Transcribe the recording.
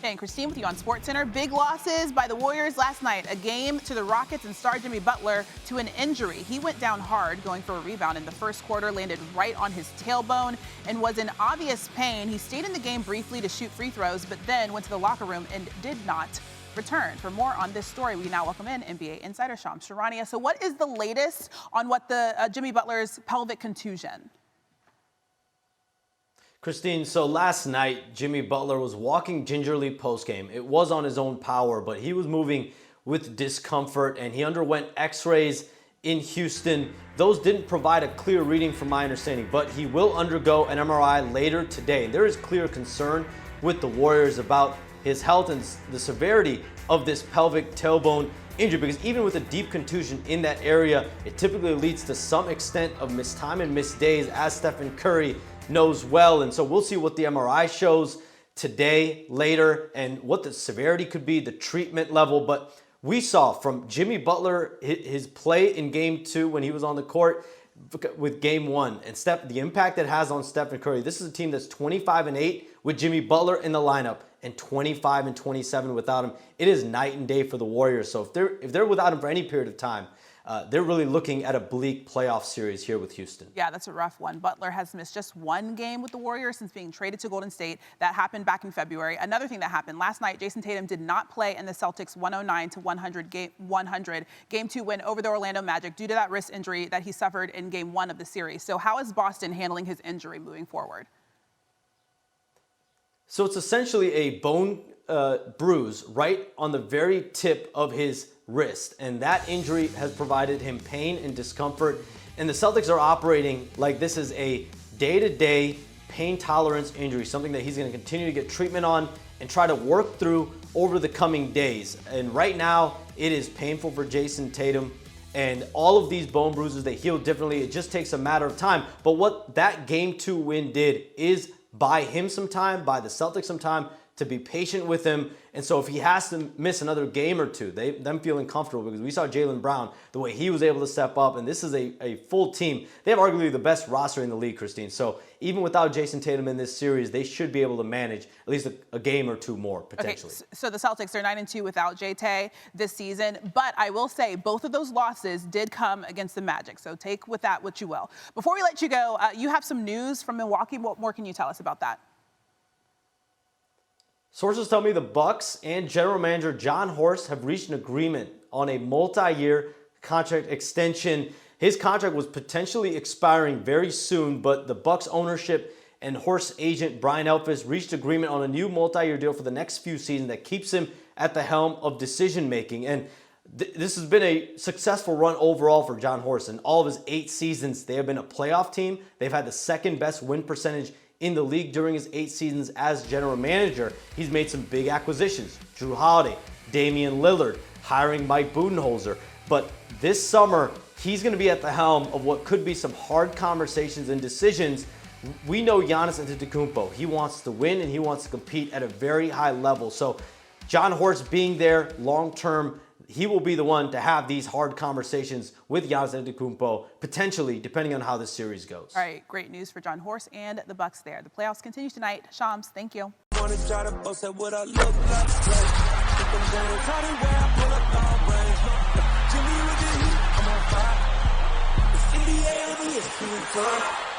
Hey, and Christine with you on SportsCenter. Big losses by the Warriors last night. A game to the Rockets and star Jimmy Butler to an injury. He went down hard going for a rebound in the first quarter, landed right on his tailbone, and was in obvious pain. He stayed in the game briefly to shoot free throws, but then went to the locker room and did not return. For more on this story, we now welcome in NBA insider Charania. So what is the latest on what the Jimmy Butler's pelvic contusion? Christine, so last night, Jimmy Butler was walking gingerly postgame. It was on his own power, but he was moving with discomfort, and he underwent x-rays in Houston. Those didn't provide a clear reading from my understanding, but he will undergo an MRI later today. There is clear concern with the Warriors about his health and the severity of this pelvic tailbone injury, because even with a deep contusion in that area, it typically leads to some extent of missed time and missed days, as Stephen Curry knows well. And so we'll see what the MRI shows today, later, and what the severity could be, the treatment level. But we saw from Jimmy Butler, his play in game 2 when he was on the court with game 1, and the impact it has on Stephen Curry. This is a team that's 25-8 with Jimmy Butler in the lineup and 25-27 without him. It is night and day for the Warriors. So if they're without him for any period of time, they're really looking at a bleak playoff series here with Houston. Yeah, that's a rough one. Butler has missed just one game with the Warriors since being traded to Golden State. That happened back in February. Another thing that happened last night, Jayson Tatum did not play in the Celtics' 109-100 Game 2 win over the Orlando Magic due to that wrist injury that he suffered in Game 1 of the series. So how is Boston handling his injury moving forward? So it's essentially a bone bruise right on the very tip of his wrist, and that injury has provided him pain and discomfort. And the Celtics are operating like this is a day-to-day pain tolerance injury, something that he's going to continue to get treatment on and try to work through over the coming days. And right now, it is painful for Jayson Tatum. And all of these bone bruises, they heal differently. It just takes a matter of time. But what that Game 2 win did is buy him some time, buy the Celtics some time to be patient with him. And so if he has to miss another game or two, them feeling comfortable, because we saw Jaylen Brown, the way he was able to step up, and this is a full team. They have arguably the best roster in the league, Christine. So even without Jayson Tatum in this series, they should be able to manage at least a game or two more, potentially. Okay, so the Celtics are 9-2 without J-Tay this season, but I will say both of those losses did come against the Magic, so take with that what you will. Before we let you go, you have some news from Milwaukee. What more can you tell us about that? Sources tell me the Bucks and general manager Jon Horst have reached an agreement on a multi-year contract extension. His contract was potentially expiring very soon, but the Bucks ownership and Horst's agent Brian Elphys reached agreement on a new multi-year deal for the next few seasons that keeps him at the helm of decision-making. And this has been a successful run overall for Jon Horst. In all of his 8 seasons, they have been a playoff team. They've had the second best win percentage in the league during his 8 seasons as general manager. He's made some big acquisitions. Jrue Holiday, Damian Lillard, hiring Mike Budenholzer. But this summer, he's going to be at the helm of what could be some hard conversations and decisions. We know Giannis Antetokounmpo. He wants to win and he wants to compete at a very high level. So Jon Horst being there long-term, he will be the one to have these hard conversations with Giannis Antetokounmpo, potentially, depending on how this series goes. All right, great news for Jon Horst and the Bucks there. The playoffs continue tonight. Shams, thank you. NBA